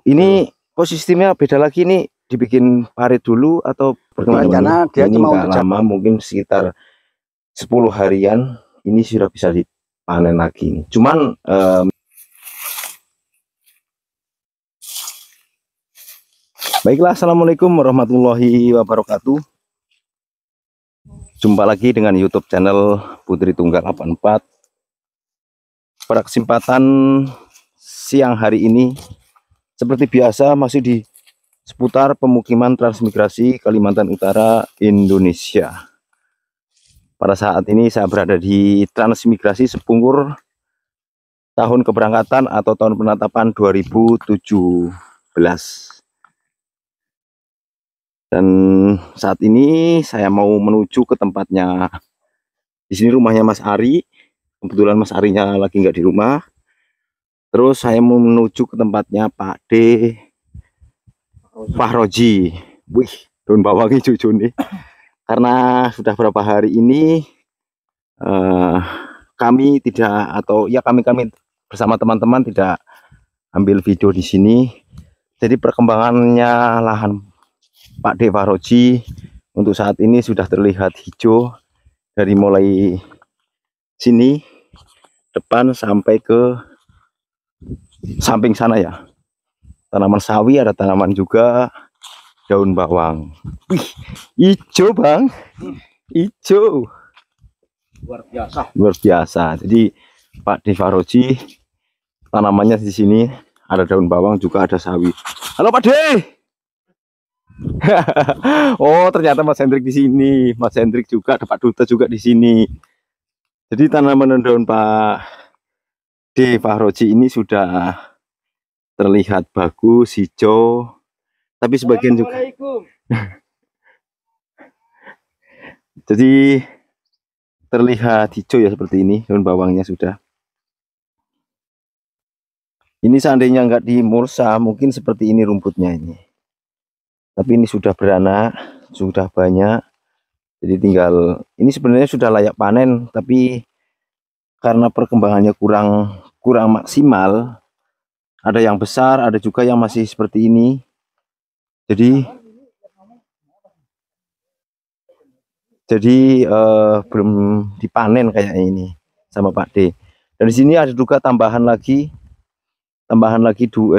Ini kok sistemnya beda lagi nih, dibikin parit dulu atau Rencana dia ini cuma nggak lama, mungkin sekitar 10 harian ini sudah bisa dipanen lagi nih. Cuman baiklah, assalamualaikum warahmatullahi wabarakatuh. Jumpa lagi dengan YouTube channel Putri Tunggal 84. Pada kesempatan siang hari ini, seperti biasa masih di seputar pemukiman transmigrasi Kalimantan Utara, Indonesia. Pada saat ini saya berada di transmigrasi Sepungkur tahun keberangkatan atau tahun penetapan 2017. Dan saat ini saya mau menuju ke tempatnya. Di sini rumahnya Mas Ari. Kebetulan Mas Arinya lagi nggak di rumah. Terus saya mau menuju ke tempatnya Pak D Fahroji. Wih, daun bawang hijau nih. Karena sudah berapa hari ini kami tidak, atau ya kami bersama teman-teman tidak ambil video di sini. Jadi perkembangannya lahan Pak D Fahroji untuk saat ini sudah terlihat hijau dari mulai sini depan sampai ke samping sana ya. Tanaman sawi, ada tanaman juga daun bawang. Wih, hijau bang, hijau. Luar biasa. Jadi Pak D Fahroji tanamannya di sini ada daun bawang, juga ada sawi. Halo Pak D. Oh, ternyata Mas Hendrik di sini. Mas Hendrik juga, ada Pak Duta juga di sini. Jadi tanaman daun Pak D Fahroji ini sudah terlihat bagus, hijau. Tapi sebagian juga. Jadi terlihat hijau ya, seperti ini daun bawangnya sudah. Ini seandainya nggak dimursa mungkin seperti ini rumputnya ini. Tapi ini sudah beranak, sudah banyak. Jadi tinggal, ini sebenarnya sudah layak panen, tapi karena perkembangannya kurang maksimal, ada yang besar, ada juga yang masih seperti ini. Jadi belum dipanen kayaknya ini sama Pak D. Dan di sini ada juga tambahan lagi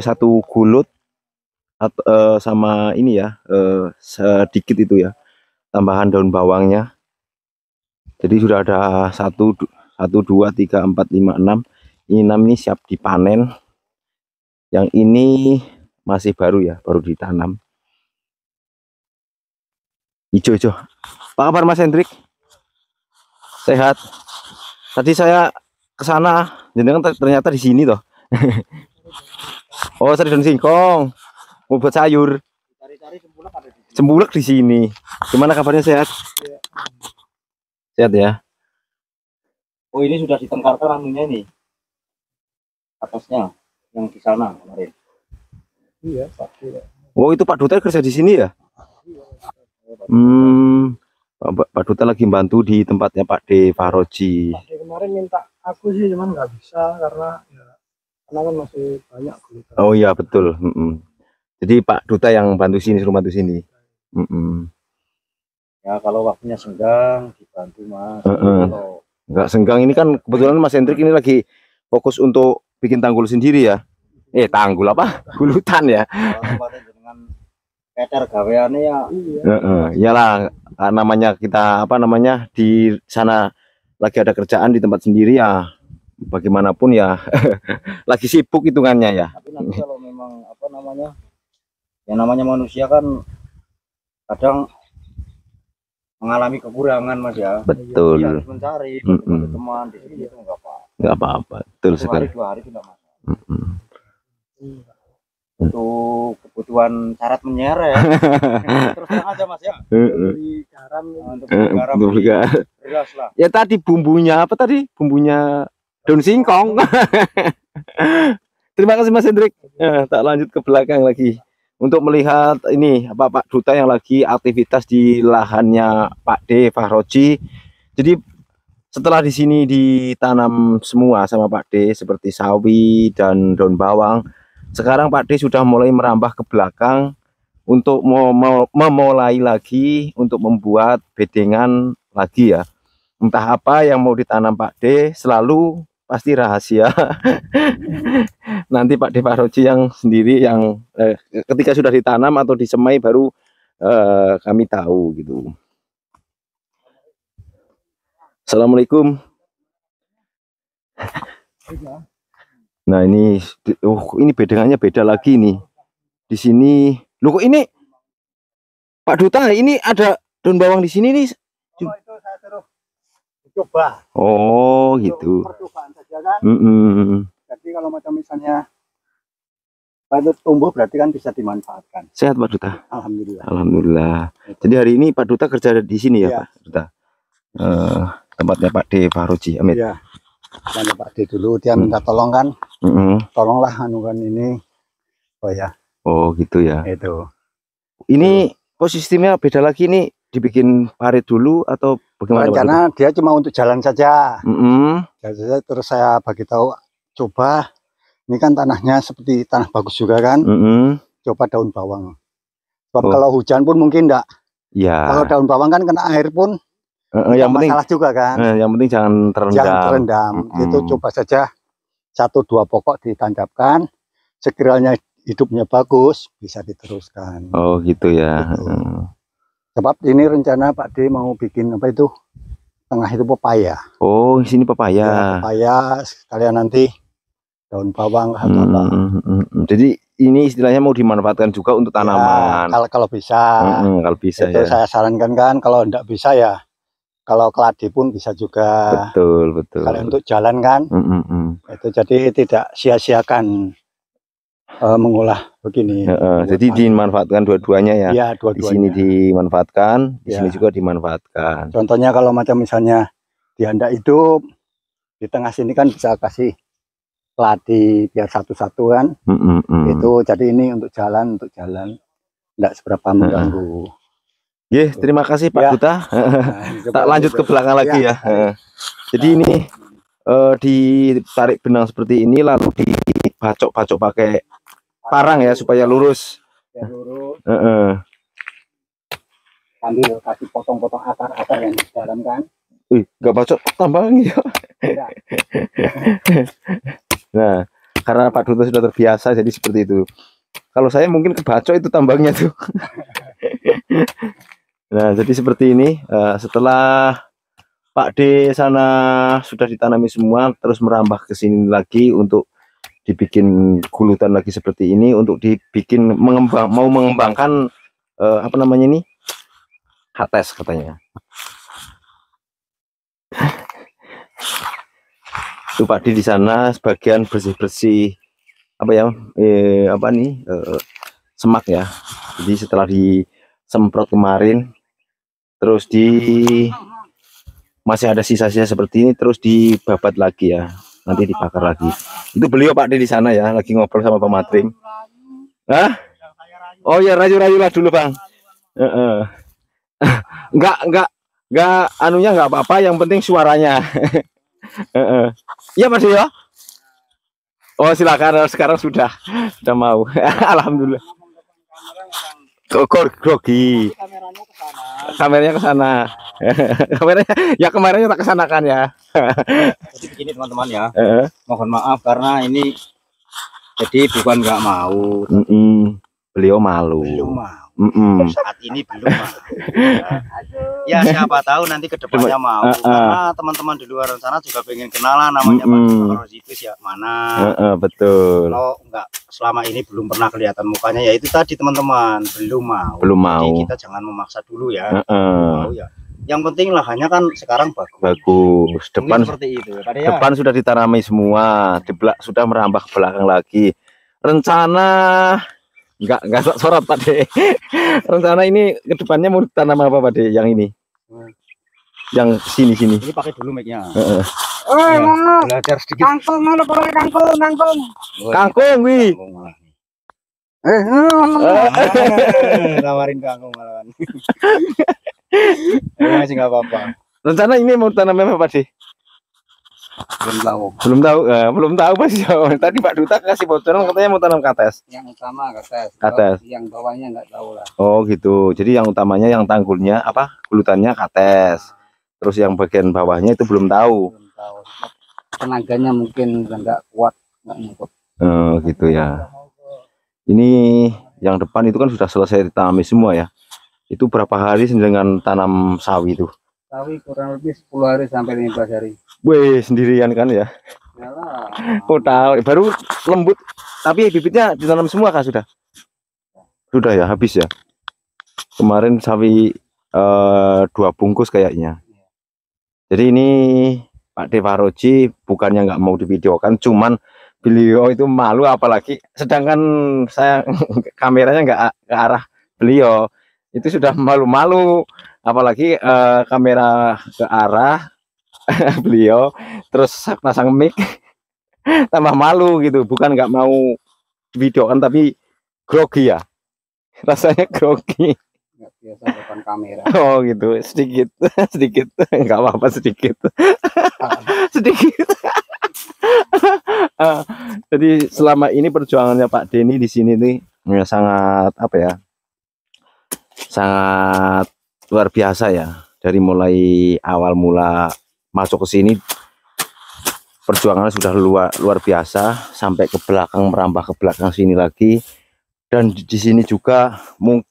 satu gulut sama ini ya, sedikit itu ya, tambahan daun bawangnya. Jadi sudah ada 1, 2, 3, 4, 5, 6. Ini 6 ini siap dipanen. Yang ini masih baru ya, baru ditanam. Hijau-hijau. Apa kabar Mas Hendrik? Sehat? Tadi saya ke sana, jenengan ternyata di sini toh. Oh, saya daun singkong. Mau buat sayur. Cembulak di sini. Gimana kabarnya, sehat? Sehat ya. Oh, ini sudah ditengkarkan anunya ini. Atasnya yang di sana kemarin. Iya, Pak. Oh, itu Pak Duta kerja di sini ya? Pak Duta lagi bantu di tempatnya Pak D Fahroji. Pak D kemarin minta aku sih, cuman nggak bisa karena kan masih banyak kulit. Oh iya betul. Jadi Pak Duta yang bantu sini, suruh bantu sini. Ya kalau waktunya senggang dibantu Mas. Nggak senggang ini kan kebetulan Mas Hendrik ini lagi fokus untuk bikin tanggul sendiri ya. Tanggul apa? Gulutan ya. Dengan peter gaweane ya. Iyalah, namanya kita di sana lagi ada kerjaan di tempat sendiri ya. Bagaimanapun ya lagi sibuk hitungannya ya. Tapi nanti kalau memang yang namanya manusia kan kadang mengalami kekurangan Mas ya. Betul. Dia harus mencari teman di sini itu nggak apa-apa. Betul sekali. 2 hari tidak masalah. Untuk kebutuhan syarat menyeret terus terang aja Mas ya. Beli garam, untuk garam beras lah. Ya tadi bumbunya apa tadi? Bumbunya daun singkong. Terima kasih Mas Hendrik. Tak lanjut ke belakang lagi untuk melihat ini Pak Duta yang lagi aktivitas di lahannya Pak D Fahroji. Jadi setelah di sini ditanam semua sama Pak D seperti sawi dan daun bawang, Sekarang Pak D sudah mulai merambah ke belakang untuk memulai lagi untuk membuat bedengan lagi ya. Entah apa yang mau ditanam Pak D, selalu pasti rahasia. Nanti Pak D Faroji yang sendiri yang ketika sudah ditanam atau disemai baru kami tahu gitu. Assalamualaikum. Nah ini bedengannya beda lagi nih. Di sini, loh kok ini Pak Duta, ini ada daun bawang di sini nih. Oh, itu saya suruh coba. Oh gitu. Percobaan saja kan. Jadi kalau macam misalnya itu tumbuh berarti kan bisa dimanfaatkan. Sehat Pak Duta. Alhamdulillah. Alhamdulillah. Jadi hari ini Pak Duta kerja di sini ya, Pak Duta. Tempatnya Pak D Faroji. Amin. Iya. Dan Pak D dulu dia minta tolong kan. Tolonglah anukan ini. Oh ya. Oh gitu ya. Itu. Ini posisinya beda lagi nih, dibikin parit dulu atau bagaimana? Karena dia cuma untuk jalan saja. Jadi, terus saya bagi tahu, coba ini kan tanahnya seperti tanah bagus juga kan. Coba daun bawang. Sebab kalau hujan pun mungkin enggak. Ya. Kalau daun bawang kan kena air pun yang penting masalah juga kan. Yang penting jangan terendam. Jangan terendam. Itu coba saja 1-2 pokok ditancapkan. Sekiranya hidupnya bagus, bisa diteruskan. Oh gitu ya. Gitu. Sebab ini rencana Pak D mau bikin apa itu? Tengah itu pepaya. Oh, di sini pepaya. Ya, pepaya sekalian nanti daun bawang atau apa. Jadi ini istilahnya mau dimanfaatkan juga untuk tanaman. Ya, kalau bisa. Kalau bisa itu ya. Saya sarankan kan, kalau enggak bisa ya kalau keladi pun bisa juga. Betul. Kalau untuk jalan kan. Itu jadi tidak sia-siakan mengolah begini. Jadi dimanfaatkan dua-duanya ya. Iya, dua-duanya. Di sini dimanfaatkan, di sini juga dimanfaatkan. Contohnya kalau macam misalnya dia hendak hidup, di tengah sini kan bisa kasih keladi biar satu-satu kan. Itu jadi ini untuk jalan enggak seberapa mengganggu. Terima kasih Pak Duta. Tak lanjut ke belakang lagi ya. Jadi ini ditarik benang seperti ini lalu dibacok-bacok pakai parang ya supaya lurus. Sambil kasih potong-potong akar-akar yang di dalam kan. Nggak bacok tambang ya. Nah, karena Pak Duta sudah terbiasa jadi seperti itu. Kalau saya mungkin kebacok itu tambangnya tuh. Nah, jadi seperti ini. Setelah Pak D sana sudah ditanami semua, terus merambah ke sini lagi untuk dibikin gulutan lagi seperti ini, untuk dibikin mau mengembangkan apa namanya ini, hates katanya. Itu Pak D di sana sebagian bersih-bersih apa ya, semak ya. Jadi setelah disemprot kemarin, terus masih ada sisa-sisa seperti ini, terus dibabat lagi ya, nanti dibakar lagi. Itu beliau Pak D di sana ya, lagi ngobrol sama Pak Matring. Oh ya, rayu-rayu lah dulu Bang. Enggak anunya enggak apa-apa, yang penting suaranya. Iya Mas ya. Oh silakan, sekarang sudah mau. Alhamdulillah. Grogi. Kameranya ke sana. Kameranya ya kemarinnya tak kesanakan ya. Jadi begini teman-teman ya. Mohon maaf karena ini jadi bukan nggak mau. Beliau malu. Belum mau. Saat ini belum mau. Ya siapa tahu nanti kedepannya mau. Karena teman-teman di luar sana juga pengen kenalan namanya Pak Faroji itu siapa mana. Betul. Kalau nggak selama ini belum pernah kelihatan mukanya, ya itu tadi teman-teman belum mau. Jadi kita jangan memaksa dulu ya. Mau ya. Yang penting lahannya kan sekarang bagus. Depan seperti itu. Depan sudah ditanami semua, sudah merambah ke belakang lagi. Rencana enggak sorot Pak D. Rencana ini ke depannya mau ditanam apa Pak D? Yang ini. Yang sini. Ini pakai dulu mic-nya. Belajar sedikit. Kangkung, wi. Nawarin kangkung malahan. Masih nggak apa-apa. Rencana ini mau tanam apa Pak D? Belum tahu Mas Jo. Tadi Pak Duta kasih bocoran katanya mau tanam kates. Yang utama kates. Kates. Yang bawahnya nggak tahu lah. Oh gitu. Jadi yang utamanya yang tanggulnya apa? Gulutannya kates. Terus yang bagian bawahnya itu belum tahu. Belum tahu. Tenaganya mungkin nggak kuat, nggak ngumpul. Oh gitu ya. Ini yang depan itu kan sudah selesai ditanami semua ya. Itu berapa hari dengan tanam sawi itu? Sawi kurang lebih 10 hari sampai 15 hari. Wih, sendirian kan ya? Yalah. Oh tahu, baru lembut. Tapi bibitnya ditanam semua kah sudah? Sudah ya, habis ya. Kemarin sawi 2 bungkus kayaknya. Jadi ini Pak Devaroji bukannya nggak mau divideokan, cuman beliau itu malu, apalagi sedangkan saya kameranya nggak ke arah beliau, itu sudah malu-malu, apalagi kamera ke arah beliau, terus pasang mic tambah malu gitu. Bukan nggak mau videokan tapi grogi ya, rasanya grogi. Nggak biasa depan kamera. Oh gitu, sedikit sedikit nggak apa-apa, sedikit sedikit. Jadi selama ini perjuangannya Pak Denny di sini nih ya, sangat apa ya, sangat luar biasa ya. Dari mulai awal mula masuk ke sini perjuangannya sudah luar biasa, sampai ke belakang, merambah ke belakang sini lagi. Dan di sini juga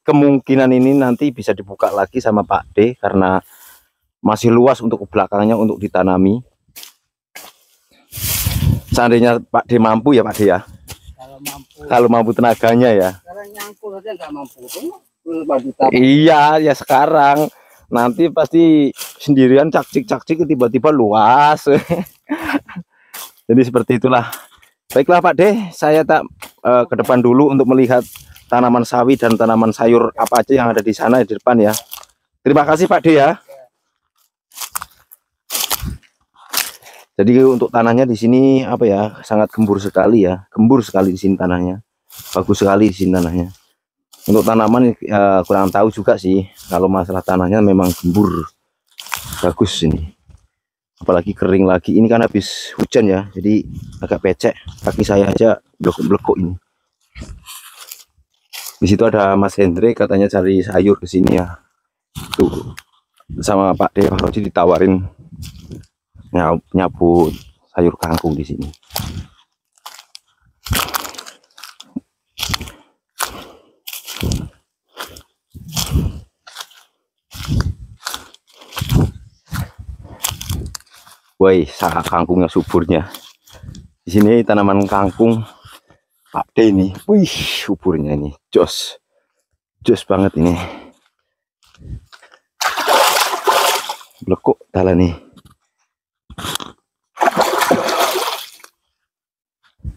kemungkinan ini nanti bisa dibuka lagi sama Pak D karena masih luas untuk ke belakangnya untuk ditanami. Seandainya Pak D mampu ya Pak D ya. Kalau mampu tenaganya ya. Sekarang nyangkul aja nggak mampu. Iya ya, sekarang nanti pasti sendirian cakcik tiba-tiba luas. Jadi seperti itulah. Baiklah Pak D, saya tak ke depan dulu untuk melihat tanaman sawi dan tanaman sayur apa aja yang ada di sana di depan ya. Terima kasih Pak D ya. Jadi untuk tanahnya di sini apa ya, sangat gembur sekali ya, gembur sekali di sini tanahnya, bagus sekali di sini tanahnya. Untuk tanaman kurang tahu juga sih, kalau masalah tanahnya memang gembur, bagus ini. Apalagi kering lagi, ini kan habis hujan ya, jadi agak becek, kaki saya aja blekuk-blekuk ini. Di situ ada Mas Hendre katanya cari sayur ke sini ya. Tuh sama Pak Devaroji ditawarin nyapu sayur kangkung di sini. Woi, kangkungnya suburnya. Di sini tanaman kangkung Pak D ini. Wih, suburnya ini jos. Jos banget ini. Blekuk tala nih.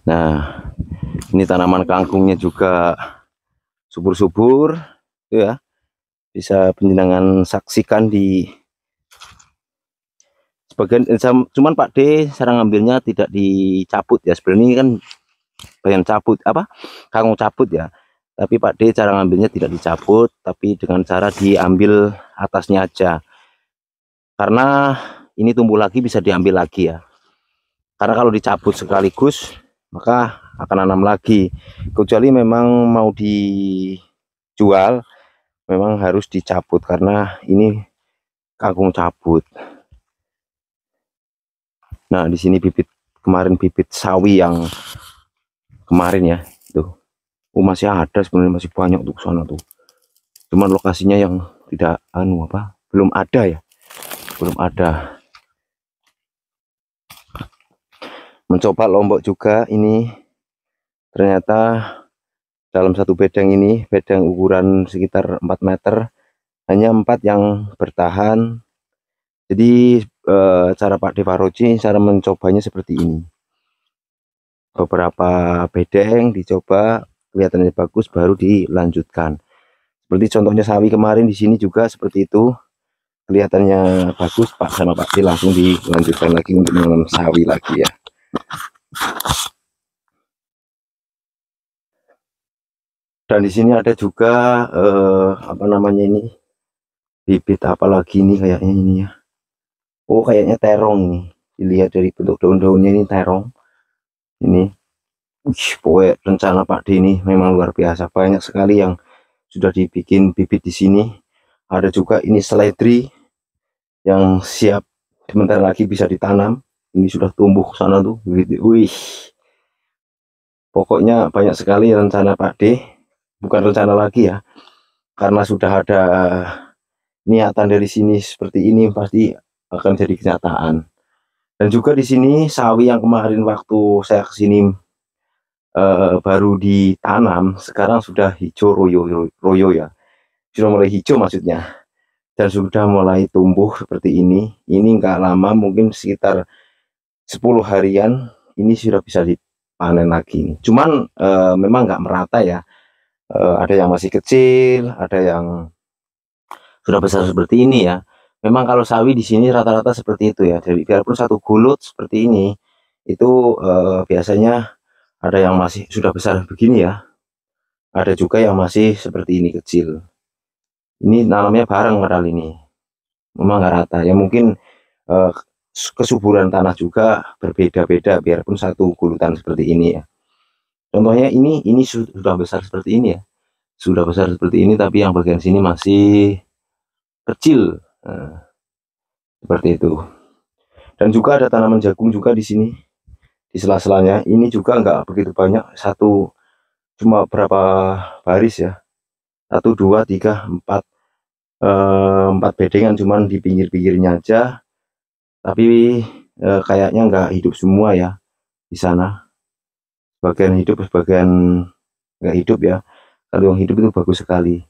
Nah, ini tanaman kangkungnya juga subur-subur ya. Bisa penjenengan saksikan di sebagian, cuman Pak D cara ngambilnya tidak dicabut ya. Sebenarnya kan bagian cabut apa, kangkung cabut ya, tapi Pak D cara ngambilnya tidak dicabut, tapi dengan cara diambil atasnya aja, karena ini tumbuh lagi bisa diambil lagi ya. Karena kalau dicabut sekaligus maka akan nanam lagi, kecuali memang mau dijual memang harus dicabut karena ini kangkung cabut. Nah, di sini bibit kemarin, bibit sawi yang kemarin ya, tuh. Masih ada sebenarnya, masih banyak tuh sana tuh. Cuman lokasinya yang tidak belum ada ya. Belum ada. Mencoba lombok juga ini. Ternyata dalam satu bedeng ini, bedeng ukuran sekitar 4 meter, hanya 4 yang bertahan. Jadi cara Pak Devaroji cara mencobanya seperti ini. Beberapa bedeng dicoba, kelihatannya bagus, baru dilanjutkan. Seperti contohnya sawi kemarin di sini juga seperti itu. Kelihatannya bagus, Pak sama Pak D langsung dilanjutkan lagi untuk menanam sawi lagi ya. Dan di sini ada juga apa namanya ini, bibit apa lagi ini kayaknya ini ya. Oh, kayaknya terong nih. dilihat dari bentuk daun-daunnya ini terong ini. Pokoknya rencana Pak D ini memang luar biasa, banyak sekali yang sudah dibikin bibit di sini. Ada juga ini seledri yang siap sebentar lagi bisa ditanam. Ini sudah tumbuh ke sana tuh. Wih, pokoknya banyak sekali rencana Pak D. Bukan rencana lagi ya, karena sudah ada niatan dari sini seperti ini, pasti akan jadi kenyataan. Dan juga di sini sawi yang kemarin waktu saya kesini baru ditanam, sekarang sudah hijau royo ya, sudah mulai hijau maksudnya, dan sudah mulai tumbuh seperti ini. Ini nggak lama, mungkin sekitar 10 harian ini sudah bisa dipanen lagi nih. Cuman memang nggak merata ya, ada yang masih kecil, ada yang sudah besar seperti ini ya. Memang kalau sawi di sini rata-rata seperti itu ya, jadi biarpun satu gulut seperti ini itu biasanya ada yang masih sudah besar begini ya, ada juga yang masih seperti ini kecil. Ini nanamnya bareng kali ini, memang nggak rata ya, mungkin kesuburan tanah juga berbeda-beda biarpun satu gulutan seperti ini ya. Contohnya ini sudah besar seperti ini ya, sudah besar seperti ini, tapi yang bagian sini masih kecil. Nah, seperti itu. Dan juga ada tanaman jagung juga di sini, di sela-selanya. Ini juga nggak begitu banyak, satu cuma berapa baris ya, 1 2 3 4 4 bedengan, cuman di pinggir-pinggirnya aja, tapi kayaknya nggak hidup semua ya di sana, sebagian hidup sebagian nggak hidup ya. Kalau yang hidup itu bagus sekali,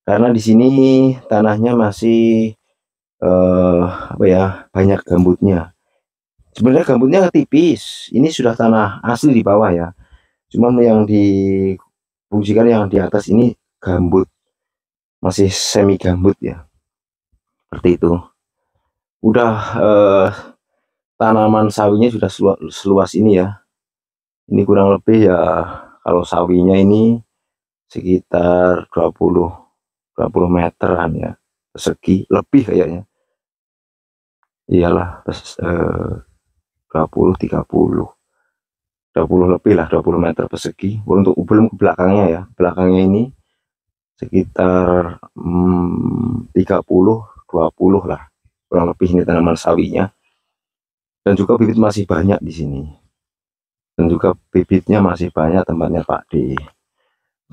karena di sini tanahnya masih apa ya, banyak gambutnya. Sebenarnya gambutnya tipis, ini sudah tanah asli di bawah ya, cuman yang difungsikan yang di atas ini gambut, masih semi gambut ya, seperti itu. Udah tanaman sawinya sudah seluas ini ya, ini kurang lebih ya, kalau sawinya ini sekitar 20 meteran ya persegi, lebih kayaknya, iyalah 20 30 lebih lah, 20 meter persegi. Untuk belum ke belakangnya ya, belakangnya ini sekitar 30 20 lah kurang lebih ini tanaman sawinya. Dan juga bibit masih banyak di sini, dan juga bibitnya masih banyak tempatnya Pak D.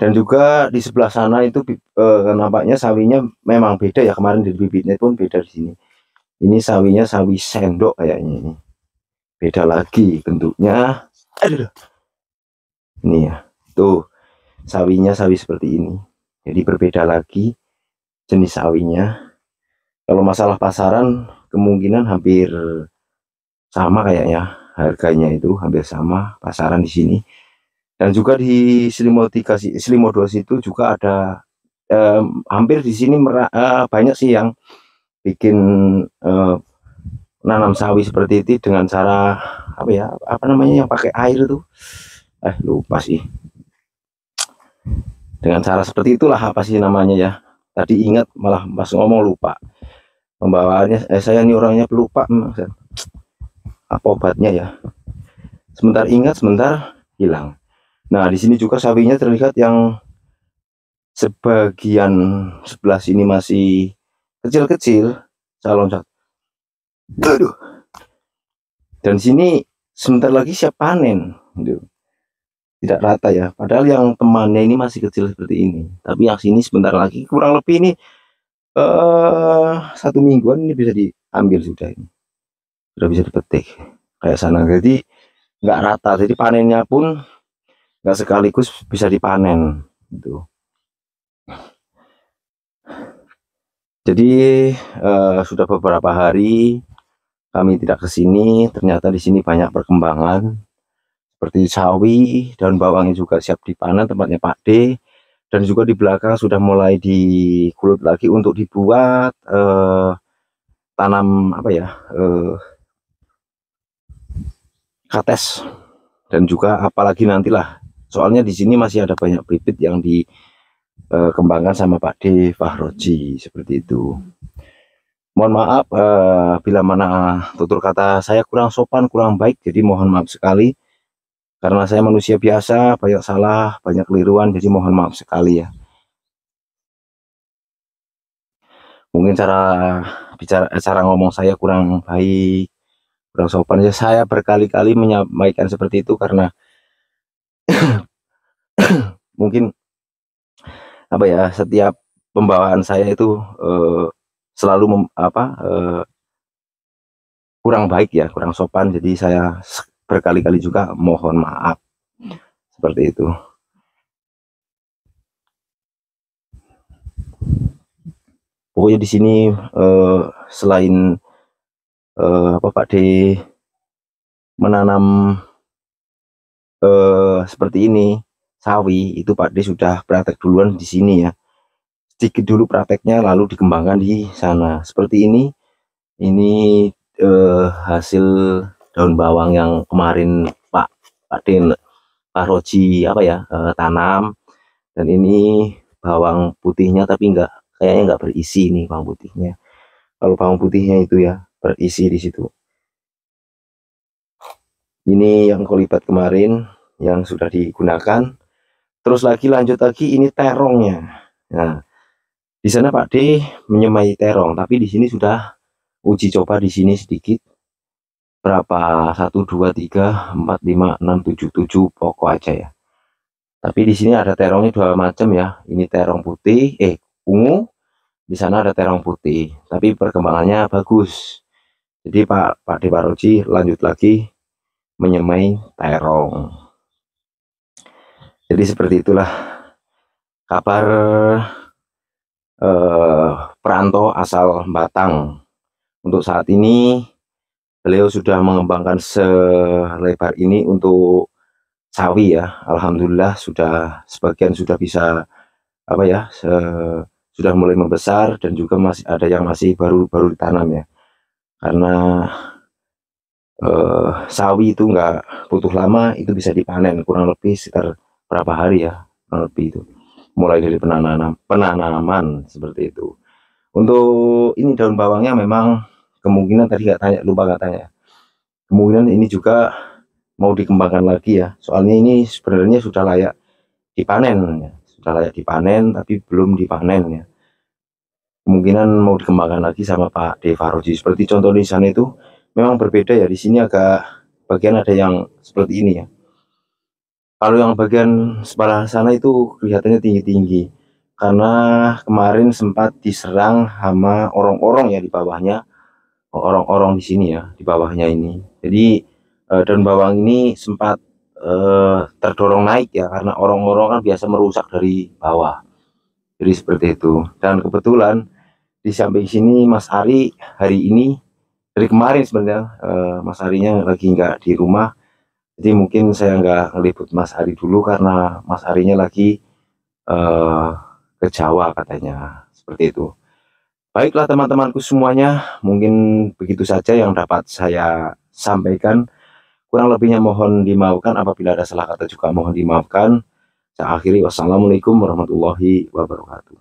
Dan juga di sebelah sana itu nampaknya sawinya memang beda ya, kemarin di bibitnya pun beda di sini. Ini sawinya sawi sendok kayaknya, ini beda lagi bentuknya. Aduh, ini ya, tuh sawinya sawi seperti ini, jadi berbeda lagi jenis sawinya. Kalau masalah pasaran kemungkinan hampir sama kayaknya, harganya itu hampir sama pasaran di sini. Dan juga di Slimo 2 situ juga ada hampir di sini banyak sih yang bikin nanam sawi seperti itu dengan cara apa ya, apa namanya yang pakai air tuh, lupa sih, dengan cara seperti itulah, apa sih namanya ya, tadi ingat malah pas ngomong lupa pembawaannya. Saya ini orangnya pelupa, apa obatnya ya, sebentar ingat sebentar hilang. Nah di sini juga sawinya terlihat yang sebagian sebelah sini masih kecil-kecil, calon satu. Aduh. Dan sini sebentar lagi siap panen, tidak rata ya, padahal yang temannya ini masih kecil seperti ini, tapi yang sini sebentar lagi, kurang lebih ini 1 mingguan ini bisa diambil, sudah ini sudah bisa dipetik kayak sana. Jadi nggak rata, jadi panennya pun nggak sekaligus bisa dipanen gitu. Jadi sudah beberapa hari kami tidak ke sini, ternyata di sini banyak perkembangan seperti sawi, daun bawangnya juga siap dipanen tempatnya Pak D. Dan juga di belakang sudah mulai dikulut lagi untuk dibuat tanam apa ya, kates. Dan juga apalagi nantilah, soalnya di sini masih ada banyak bibit yang dikembangkan sama Pak D Fahroji seperti itu. Mohon maaf bila mana tutur kata saya kurang sopan, kurang baik, jadi mohon maaf sekali. Karena saya manusia biasa, banyak salah, banyak keliruan, jadi mohon maaf sekali ya. Mungkin cara ngomong saya kurang baik, kurang sopan. Ya, saya berkali-kali menyampaikan seperti itu karena mungkin apa ya, setiap pembawaan saya itu selalu kurang baik ya, kurang sopan. Jadi saya berkali-kali juga mohon maaf seperti itu. Pokoknya di sini selain Pak D menanam seperti ini sawi, itu Pak D sudah praktek duluan di sini ya. Sedikit dulu prakteknya, lalu dikembangkan di sana. Seperti ini hasil daun bawang yang kemarin Pak D Varoji tanam. Dan ini bawang putihnya, tapi kayaknya nggak berisi nih bawang putihnya. Kalau bawang putihnya itu ya berisi di situ. Ini yang kolibat kemarin yang sudah digunakan. Terus lanjut lagi ini terongnya. Nah, di sana Pak D menyemai terong, tapi di sini sudah uji coba di sini sedikit. Berapa? 1 2 3 4 5 6 7 7 pokok aja ya. Tapi di sini ada terongnya 2 macam ya. Ini terong putih, ungu. Di sana ada terong putih, tapi perkembangannya bagus. Jadi Pak D Varoji lanjut lagi menyemai terong. Jadi seperti itulah kabar perantau asal Batang. Untuk saat ini beliau sudah mengembangkan selebar ini untuk sawi ya. Alhamdulillah sudah sebagian sudah bisa sudah mulai membesar, dan juga masih ada yang masih baru ditanam ya. Karena sawi itu nggak butuh lama, itu bisa dipanen kurang lebih sekitar berapa hari ya, kurang lebih itu. Mulai dari penanaman seperti itu. Untuk ini daun bawangnya memang kemungkinan tadi lupa nggak tanya. Kemungkinan ini juga mau dikembangkan lagi ya. Soalnya ini sebenarnya sudah layak dipanen ya. Sudah layak dipanen tapi belum dipanen ya. Kemungkinan mau dikembangkan lagi sama Pak D Varoji. Seperti contoh di sana itu memang berbeda ya. Di sini agak bagian ada yang seperti ini ya. Kalau yang bagian sebelah sana itu kelihatannya tinggi-tinggi, karena kemarin sempat diserang hama orong-orong ya di bawahnya, orong-orong di sini ya di bawahnya ini. Jadi daun bawang ini sempat terdorong naik ya, karena orong-orong kan biasa merusak dari bawah. Jadi seperti itu. Dan kebetulan di samping sini Mas Ari hari ini, dari kemarin sebenarnya Mas Arinya lagi nggak di rumah. Jadi mungkin saya nggak ngeliput Mas Ari dulu karena Mas Arinya lagi ke Jawa katanya, seperti itu. Baiklah teman-temanku semuanya, mungkin begitu saja yang dapat saya sampaikan. Kurang lebihnya mohon dimaafkan, apabila ada salah kata juga mohon dimaafkan. Saya akhiri, wassalamualaikum warahmatullahi wabarakatuh.